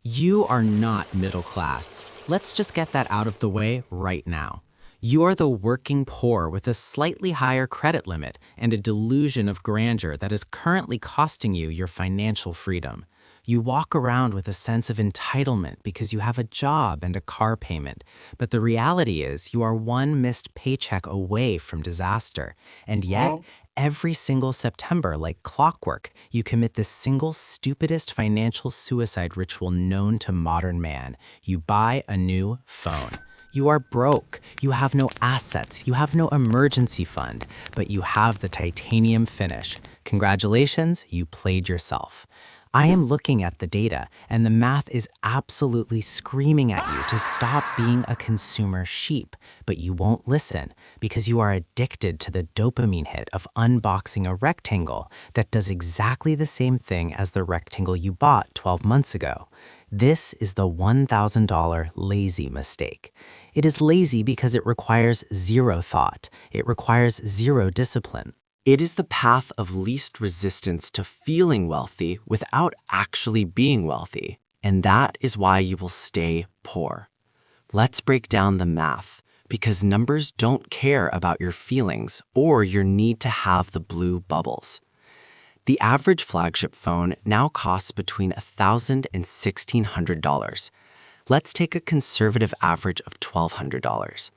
You are not middle class. Let's just get that out of the way right now. You are the working poor with a slightly higher credit limit and a delusion of grandeur that is currently costing you your financial freedom. You walk around with a sense of entitlement because you have a job and a car payment, but the reality is you are one missed paycheck away from disaster. And yet, every single September, like clockwork, you commit the single stupidest financial suicide ritual known to modern man. You buy a new phone. You are broke. You have no assets. You have no emergency fund, but you have the titanium finish. Congratulations, you played yourself. I am looking at the data, and the math is absolutely screaming at you to stop being a consumer sheep, but you won't listen because you are addicted to the dopamine hit of unboxing a rectangle that does exactly the same thing as the rectangle you bought 12 months ago. This is the $1,000 lazy mistake. It is lazy because it requires zero thought. It requires zero discipline. It is the path of least resistance to feeling wealthy without actually being wealthy. And that is why you will stay poor. Let's break down the math, because numbers don't care about your feelings or your need to have the blue bubbles. The average flagship phone now costs between $1,000 and $1,600. Let's take a conservative average of $1,200.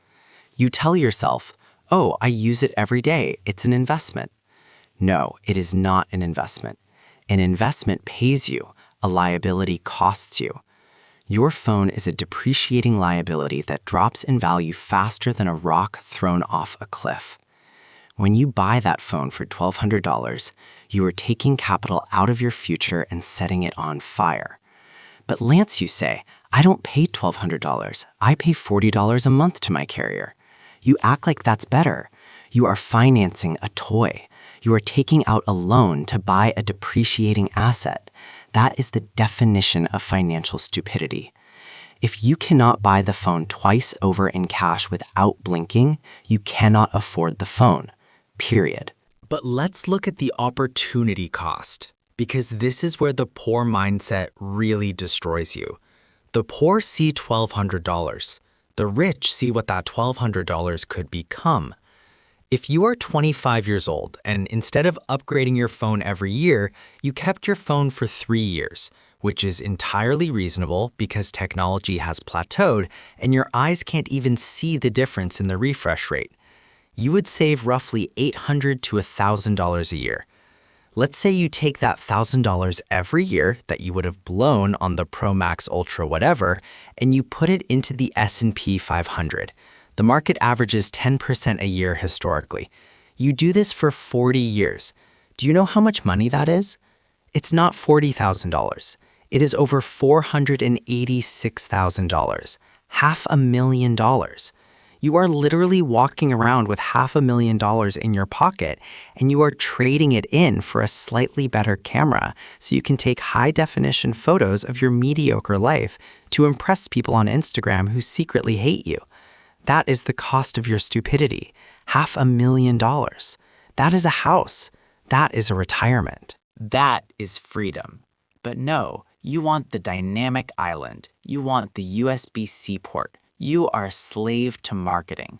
You tell yourself, "Oh, I use it every day. It's an investment." No, it is not an investment. An investment pays you. A liability costs you. Your phone is a depreciating liability that drops in value faster than a rock thrown off a cliff. When you buy that phone for $1,200, you are taking capital out of your future and setting it on fire. But Lance, you say, I don't pay $1,200. I pay $40 a month to my carrier. You act like that's better. You are financing a toy. You are taking out a loan to buy a depreciating asset. That is the definition of financial stupidity. If you cannot buy the phone twice over in cash without blinking, you cannot afford the phone. Period. But let's look at the opportunity cost, because this is where the poor mindset really destroys you. The poor see $1,200. The rich see what that $1,200 could become. If you are 25 years old and instead of upgrading your phone every year, you kept your phone for 3 years, which is entirely reasonable because technology has plateaued and your eyes can't even see the difference in the refresh rate, you would save roughly $800 to $1,000 a year. Let's say you take that $1,000 every year that you would have blown on the Pro Max Ultra whatever, and you put it into the S&P 500. The market averages 10% a year historically. You do this for 40 years. Do you know how much money that is? It's not $40,000. It is over $486,000, $500,000. You are literally walking around with $500,000 in your pocket, and you are trading it in for a slightly better camera so you can take high-definition photos of your mediocre life to impress people on Instagram who secretly hate you. That is the cost of your stupidity, $500,000. That is a house. That is a retirement. That is freedom. But no, you want the dynamic island. You want the USB-C port. You are a slave to marketing.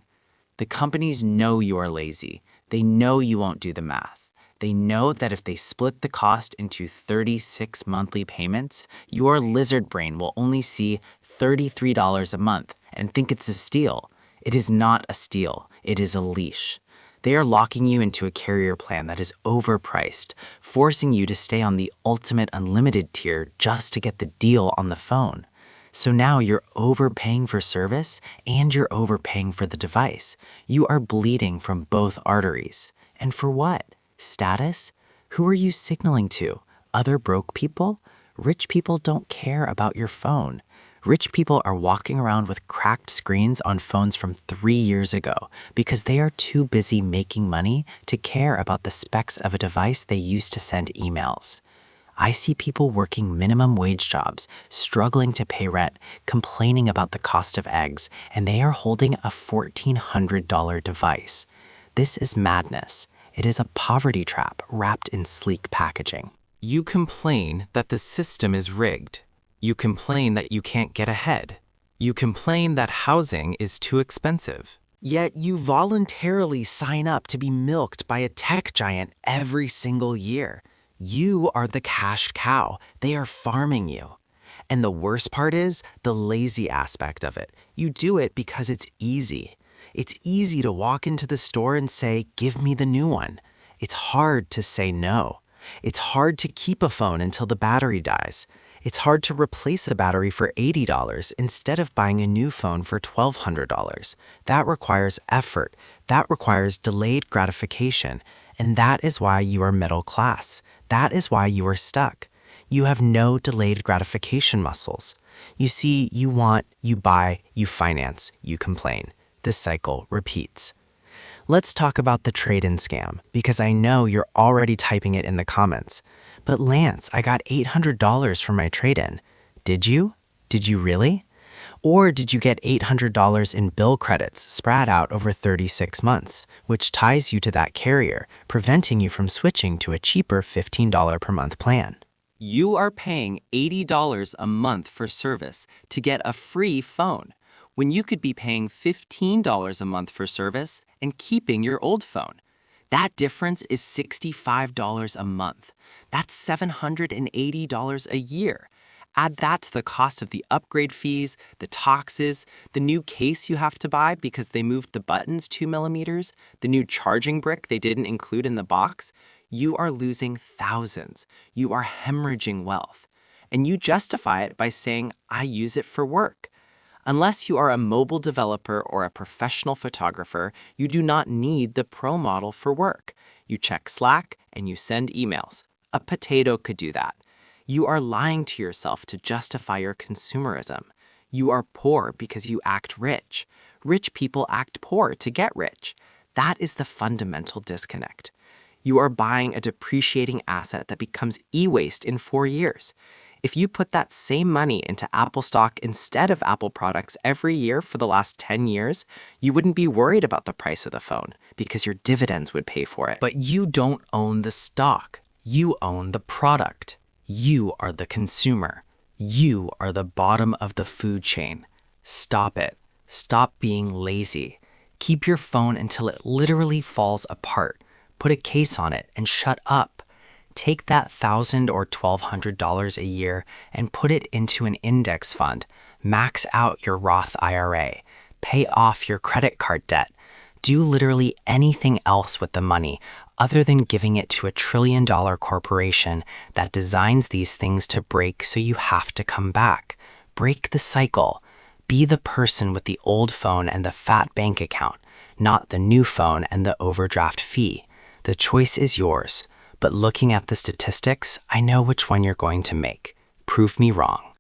The companies know you are lazy. They know you won't do the math. They know that if they split the cost into 36 monthly payments, your lizard brain will only see $33 a month and think it's a steal. It is not a steal. It is a leash. They are locking you into a carrier plan that is overpriced, forcing you to stay on the ultimate unlimited tier just to get the deal on the phone. So now you're overpaying for service and you're overpaying for the device. You are bleeding from both arteries. And for what? Status? Who are you signaling to? Other broke people? Rich people don't care about your phone. Rich people are walking around with cracked screens on phones from 3 years ago because they are too busy making money to care about the specs of a device they used to send emails. I see people working minimum wage jobs, struggling to pay rent, complaining about the cost of eggs, and they are holding a $1,400 device. This is madness. It is a poverty trap wrapped in sleek packaging. You complain that the system is rigged. You complain that you can't get ahead. You complain that housing is too expensive. Yet you voluntarily sign up to be milked by a tech giant every single year. You are the cash cow. They are farming you. And the worst part is the lazy aspect of it. You do it because it's easy. It's easy to walk into the store and say, "Give me the new one." It's hard to say no. It's hard to keep a phone until the battery dies. It's hard to replace a battery for $80 instead of buying a new phone for $1,200. That requires effort. That requires delayed gratification. And that is why you are middle class. That is why you are stuck. You have no delayed gratification muscles. You see, you want, you buy, you finance, you complain. This cycle repeats. Let's talk about the trade-in scam, because I know you're already typing it in the comments. But Lance, I got $800 for my trade-in. Did you? Did you really? Or did you get $800 in bill credits spread out over 36 months, which ties you to that carrier, preventing you from switching to a cheaper $15 per month plan? You are paying $80 a month for service to get a free phone, when you could be paying $15 a month for service and keeping your old phone. That difference is $65 a month. That's $780 a year. Add that to the cost of the upgrade fees, the taxes, the new case you have to buy because they moved the buttons 2 millimeters, the new charging brick they didn't include in the box. You are losing thousands. You are hemorrhaging wealth. And you justify it by saying, "I use it for work." Unless you are a mobile developer or a professional photographer, you do not need the Pro model for work. You check Slack and you send emails. A potato could do that. You are lying to yourself to justify your consumerism. You are poor because you act rich. Rich people act poor to get rich. That is the fundamental disconnect. You are buying a depreciating asset that becomes e-waste in 4 years. If you put that same money into Apple stock instead of Apple products every year for the last 10 years, you wouldn't be worried about the price of the phone because your dividends would pay for it. But you don't own the stock. You own the product. You are the consumer. You are the bottom of the food chain. Stop it. Stop being lazy. Keep your phone until it literally falls apart. Put a case on it and shut up. Take that $1,000 or $1,200 a year and put it into an index fund. Max out your Roth IRA. Pay off your credit card debt. Do literally anything else with the money other than giving it to a trillion-dollar corporation that designs these things to break so you have to come back. Break the cycle. Be the person with the old phone and the fat bank account, not the new phone and the overdraft fee. The choice is yours. But looking at the statistics, I know which one you're going to make. Prove me wrong.